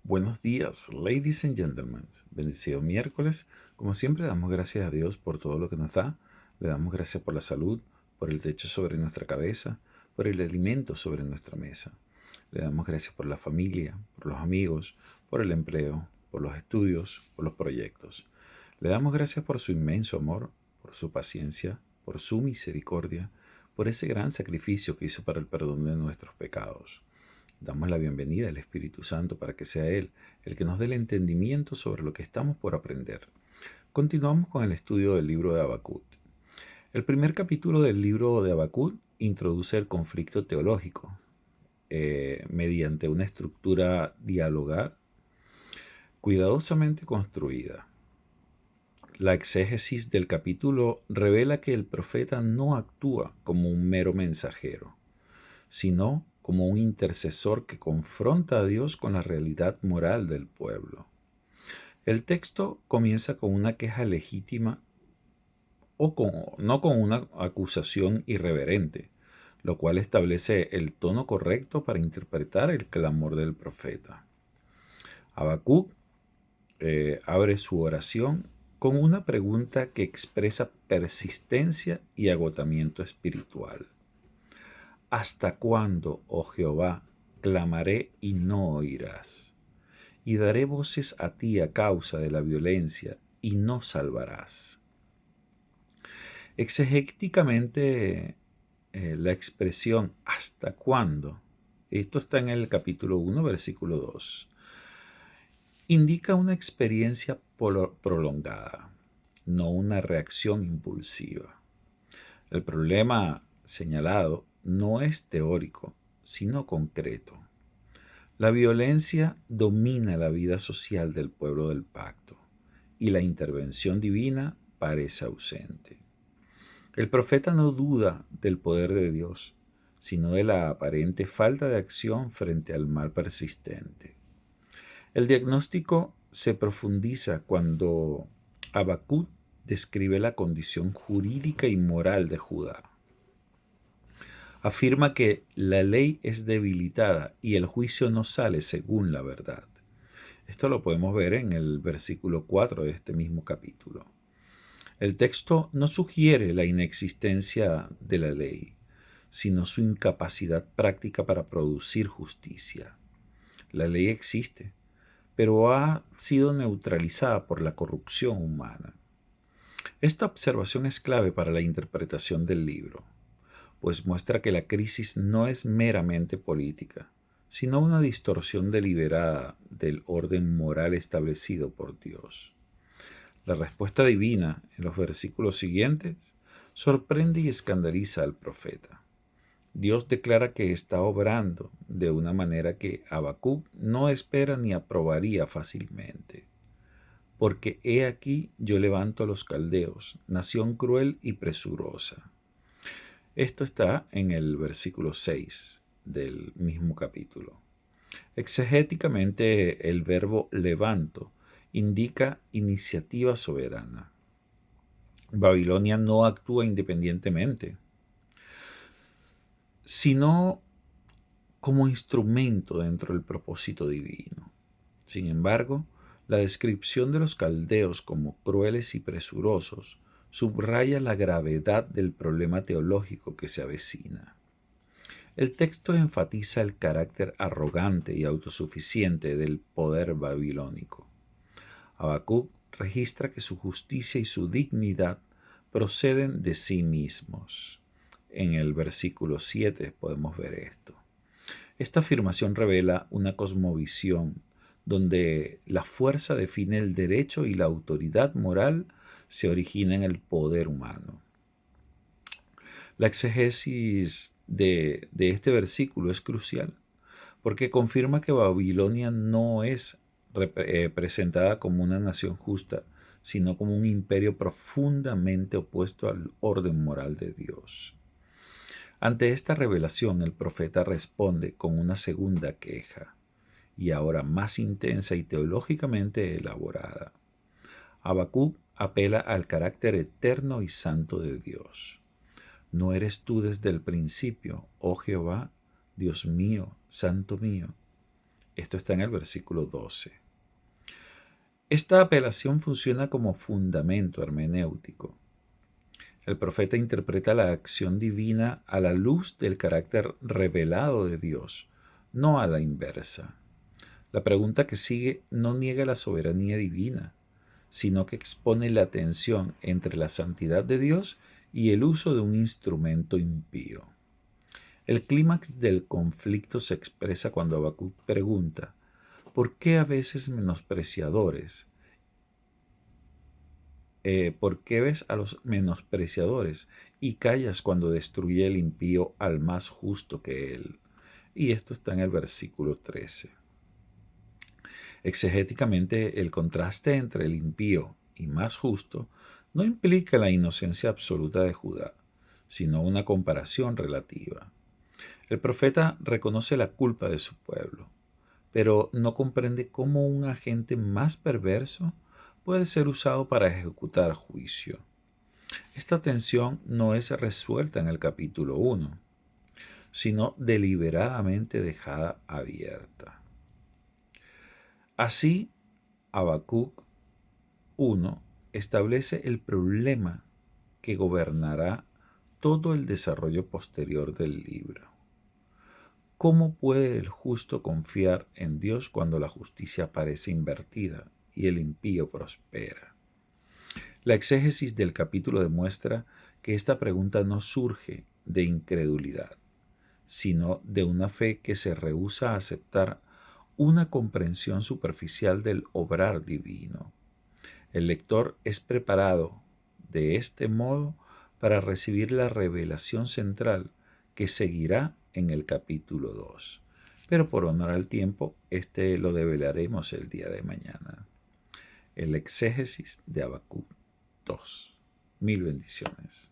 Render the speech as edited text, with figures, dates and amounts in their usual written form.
Buenos días, ladies and gentlemen. Bendecido miércoles. Como siempre, damos gracias a Dios por todo lo que nos da. Le damos gracias por la salud, por el techo sobre nuestra cabeza, por el alimento sobre nuestra mesa. Le damos gracias por la familia, por los amigos, por el empleo, por los estudios, por los proyectos. Le damos gracias por su inmenso amor, por su paciencia, por su misericordia, por ese gran sacrificio que hizo para el perdón de nuestros pecados. Damos la bienvenida al Espíritu Santo para que sea Él el que nos dé el entendimiento sobre lo que estamos por aprender. Continuamos con el estudio del libro de Habacuc. El primer capítulo del libro de Habacuc introduce el conflicto teológico mediante una estructura dialogal cuidadosamente construida. La exégesis del capítulo revela que el profeta no actúa como un mero mensajero, sino como un intercesor que confronta a Dios con la realidad moral del pueblo. El texto comienza con una queja legítima no con una acusación irreverente, lo cual establece el tono correcto para interpretar el clamor del profeta. Habacuc abre su oración con una pregunta que expresa persistencia y agotamiento espiritual. ¿Hasta cuándo, oh Jehová, clamaré y no oirás? Y daré voces a ti a causa de la violencia y no salvarás. Exegéticamente, la expresión ¿hasta cuándo? Esto está en el capítulo 1, versículo 2. Indica una experiencia prolongada, no una reacción impulsiva. El problema señalado no es teórico, sino concreto. La violencia domina la vida social del pueblo del pacto y la intervención divina parece ausente. El profeta no duda del poder de Dios, sino de la aparente falta de acción frente al mal persistente. El diagnóstico se profundiza cuando Habacuc describe la condición jurídica y moral de Judá. Afirma que la ley es debilitada y el juicio no sale según la verdad. Esto lo podemos ver en el versículo 4 de este mismo capítulo. El texto no sugiere la inexistencia de la ley, sino su incapacidad práctica para producir justicia. La ley existe, pero ha sido neutralizada por la corrupción humana. Esta observación es clave para la interpretación del libro, pues muestra que la crisis no es meramente política, sino una distorsión deliberada del orden moral establecido por Dios. La respuesta divina en los versículos siguientes sorprende y escandaliza al profeta. Dios declara que está obrando de una manera que Habacuc no espera ni aprobaría fácilmente. Porque he aquí yo levanto a los caldeos, nación cruel y presurosa. Esto está en el versículo 6 del mismo capítulo. Exegéticamente, el verbo levanto indica iniciativa soberana. Babilonia no actúa independientemente, sino como instrumento dentro del propósito divino. Sin embargo, la descripción de los caldeos como crueles y presurosos subraya la gravedad del problema teológico que se avecina. El texto enfatiza el carácter arrogante y autosuficiente del poder babilónico. Habacuc registra que su justicia y su dignidad proceden de sí mismos. En el versículo 7 podemos ver esto. Esta afirmación revela una cosmovisión donde la fuerza define el derecho y la autoridad moral se origina en el poder humano. La exégesis de este versículo es crucial porque confirma que Babilonia no es presentada como una nación justa, sino como un imperio profundamente opuesto al orden moral de Dios. Ante esta revelación, el profeta responde con una segunda queja, y ahora más intensa y teológicamente elaborada. Habacuc apela al carácter eterno y santo de Dios. ¿No eres tú desde el principio, oh Jehová, Dios mío, santo mío? Esto está en el versículo 12. Esta apelación funciona como fundamento hermenéutico. El profeta interpreta la acción divina a la luz del carácter revelado de Dios, no a la inversa. La pregunta que sigue no niega la soberanía divina, sino que expone la tensión entre la santidad de Dios y el uso de un instrumento impío. El clímax del conflicto se expresa cuando Habacuc pregunta: ¿por qué a veces menospreciadores? ¿Por qué ves a los menospreciadores y callas cuando destruye el impío al más justo que él? Y esto está en el versículo 13. Exegéticamente, el contraste entre el impío y más justo no implica la inocencia absoluta de Judá, sino una comparación relativa. El profeta reconoce la culpa de su pueblo, pero no comprende cómo un agente más perverso puede ser usado para ejecutar juicio. Esta tensión no es resuelta en el capítulo 1, sino deliberadamente dejada abierta. Así, Habacuc 1 establece el problema que gobernará todo el desarrollo posterior del libro. ¿Cómo puede el justo confiar en Dios cuando la justicia parece invertida y el impío prospera? La exégesis del capítulo demuestra que esta pregunta no surge de incredulidad, sino de una fe que se rehúsa a aceptar una comprensión superficial del obrar divino. El lector es preparado de este modo para recibir la revelación central que seguirá en el capítulo 2. Pero por honor al tiempo, este lo develaremos el día de mañana. El exégesis de Habacuc 2. Mil bendiciones.